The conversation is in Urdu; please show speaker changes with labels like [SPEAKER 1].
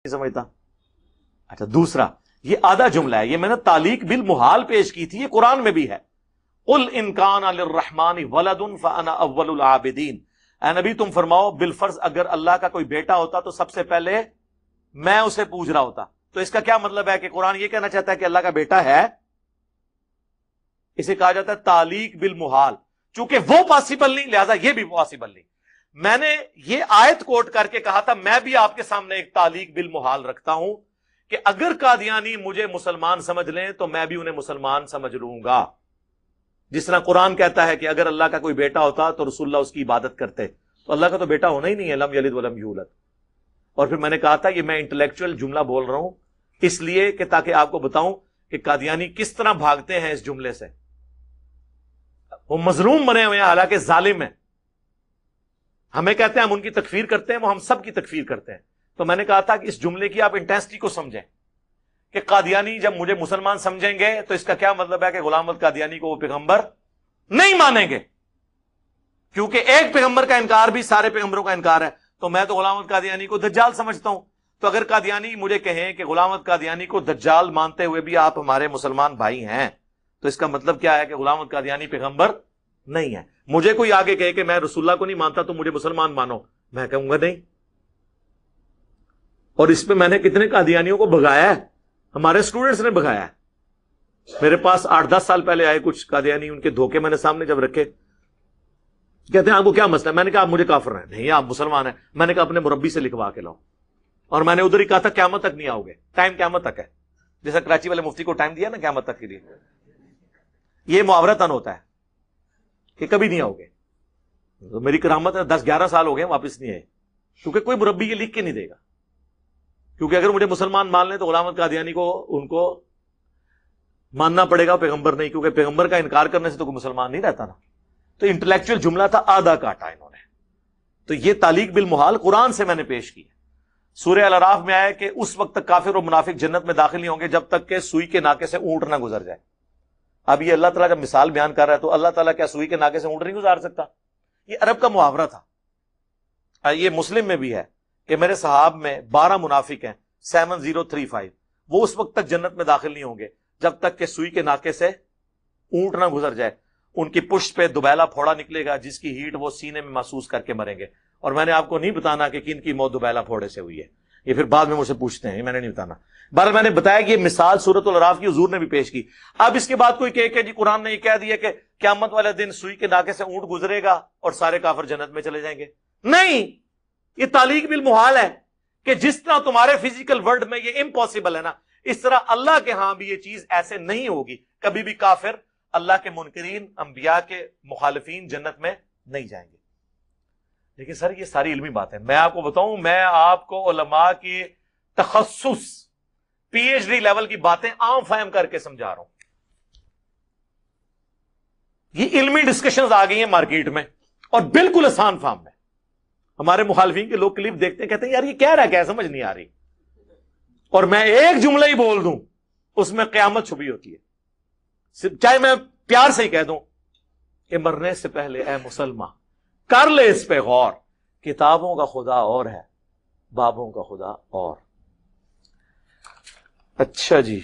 [SPEAKER 1] سمجھتا. اچھا دوسرا یہ آدھا جملہ ہے، یہ میں نے تعلیق بالمحال پیش کی تھی، یہ قرآن میں بھی ہے. قل ان کان للرحمن ولد فانا اول العابدین. اے نبی تم فرماؤ بالفرض اگر اللہ کا کوئی بیٹا ہوتا تو سب سے پہلے میں اسے پوچھ رہا ہوتا. تو اس کا کیا مطلب ہے کہ قرآن یہ کہنا چاہتا ہے کہ اللہ کا بیٹا ہے؟ اسے کہا جاتا ہے تعلیق بالمحال. چونکہ وہ پاسبل نہیں لہذا یہ بھی پاسبل نہیں. میں نے یہ آیت کوٹ کر کے کہا تھا میں بھی آپ کے سامنے ایک تعلیق بالمحال رکھتا ہوں کہ اگر قادیانی مجھے مسلمان سمجھ لیں تو میں بھی انہیں مسلمان سمجھ لوں گا. جس طرح قرآن کہتا ہے کہ اگر اللہ کا کوئی بیٹا ہوتا تو رسول اللہ اس کی عبادت کرتے، تو اللہ کا تو بیٹا ہونا ہی نہیں ہے، لم یلد ولم یولد. اور پھر میں نے کہا تھا یہ میں انٹلیکچوئل جملہ بول رہا ہوں اس لیے کہ تاکہ آپ کو بتاؤں کہ قادیانی کس طرح بھاگتے ہیں اس جملے سے. وہ مظلوم بنے ہوئے ہیں حالانکہ ظالم ہیں. ہمیں کہتے ہیں ہم ان کی تکفیر کرتے ہیں، وہ ہم سب کی تکفیر کرتے ہیں. تو میں نے کہا تھا کہ اس جملے کی آپ انٹینسٹی کو سمجھیں کہ قادیانی جب مجھے مسلمان سمجھیں گے تو اس کا کیا مطلب ہے کہ غلام احمد قادیانی کو وہ پیغمبر نہیں مانیں گے، کیونکہ ایک پیغمبر کا انکار بھی سارے پیغمبروں کا انکار ہے. تو میں تو غلام احمد قادیانی کو دجال سمجھتا ہوں. تو اگر قادیانی مجھے کہیں کہ غلام احمد قادیانی کو دجال مانتے ہوئے بھی آپ ہمارے مسلمان بھائی ہیں، تو اس کا مطلب کیا ہے کہ غلام احمد قادیانی پیغمبر نہیں ہے. مجھے کوئی آگے کہے کہ میں رسول اللہ کو نہیں مانتا تو مجھے مسلمان مانو، میں کہوں گا نہیں. اور اس پہ میں نے کتنے قادیانیوں کو بھگایا ہے، ہمارے اسٹوڈنٹس نے بھگایا ہے. میرے پاس 8-10 سال پہلے آئے کچھ قادیانی، ان کے دھوکے میں نے سامنے جب رکھے، کہتے ہیں آپ کو کیا مسئلہ ہے؟ میں نے کہا آپ مجھے کافر ہیں. نہیں آپ مسلمان ہیں. میں نے کہا اپنے مربی سے لکھوا کے لاؤ. اور میں نے ادھر ہی کہا تھا قیامت تک نہیں آؤ گے، ٹائم قیامت تک ہے. جیسا کراچی والے مفتی کو ٹائم دیا نا قیامت تک کے لیے، یہ محاورتاً ہوتا ہے کہ کبھی نہیں آؤ گے. تو میری کرامت ہے 10-11 سال ہو گئے واپس نہیں آئے، کیونکہ کوئی مربی یہ لکھ کے نہیں دے گا. کیونکہ اگر مجھے مسلمان مان لیں تو غلام احمد قادیانی کو ان کو ماننا پڑے گا پیغمبر نہیں، کیونکہ پیغمبر کا انکار کرنے سے تو کوئی مسلمان نہیں رہتا نا. تو انٹلیکچوئل جملہ تھا، آدھا کاٹا انہوں نے. تو یہ تعلیق بالمحال قرآن سے میں نے پیش کی. سورہ الاعراف میں آیا کہ اس وقت تک کافر و منافق جنت میں داخل نہیں ہوں گے جب تک کہ سوئی کے ناکے سے اونٹ نہ گزر جائے. اب یہ اللہ تعالیٰ جب مثال بیان کر رہا ہے تو اللہ تعالیٰ کیا سوئی کے ناکے سے اونٹ نہیں گزار سکتا؟ یہ عرب کا محاورہ تھا. یہ مسلم میں بھی ہے کہ میرے صحاب میں 12 منافق ہیں 7035، وہ اس وقت تک جنت میں داخل نہیں ہوں گے جب تک کہ سوئی کے ناکے سے اونٹ نہ گزر جائے. ان کی پشت پہ دوبیلا پھوڑا نکلے گا جس کی ہیٹ وہ سینے میں محسوس کر کے مریں گے. اور میں نے آپ کو نہیں بتانا کہ کن کی موت دوبیلا پھوڑے سے ہوئی ہے، یہ پھر بعد میں مجھ سے پوچھتے ہیں، یہ میں نے نہیں بتانا. بہرحال میں نے بتایا کہ یہ مثال سورۃ الاعراف کی حضور نے بھی پیش کی. اب اس کے بعد کوئی کہے کہ جی قرآن نے یہ کہہ دیا کہ قیامت والے دن سوئی کے ناکے سے اونٹ گزرے گا اور سارے کافر جنت میں چلے جائیں گے. نہیں، یہ تعلیق بالمحال ہے کہ جس طرح تمہارے فزیکل ورلڈ میں یہ امپاسبل ہے نا، اس طرح اللہ کے ہاں بھی یہ چیز ایسے نہیں ہوگی. کبھی بھی کافر، اللہ کے منکرین، انبیاء کے مخالفین جنت میں نہیں جائیں گے. لیکن سر یہ ساری علمی باتیں میں آپ کو بتاؤں، میں آپ کو علماء کی تخصص PhD لیول کی باتیں عام فہم کر کے سمجھا رہا ہوں. یہ علمی ڈسکشنز آ گئی ہیں مارکیٹ میں اور بالکل آسان فارم میں. ہمارے مخالفین کے لوگ کلپ دیکھتے ہیں کہتے ہیں یار یہ کہہ رہا ہے کیا، سمجھ نہیں آ رہی. اور میں ایک جملہ ہی بول دوں اس میں قیامت چھپی ہوتی ہے. چاہے میں پیار سے ہی کہہ دوں کہ مرنے سے پہلے اے مسلمان کر لے اس پہ غور، کتابوں کا خدا اور ہے، بابوں کا خدا اور. اچھا جی.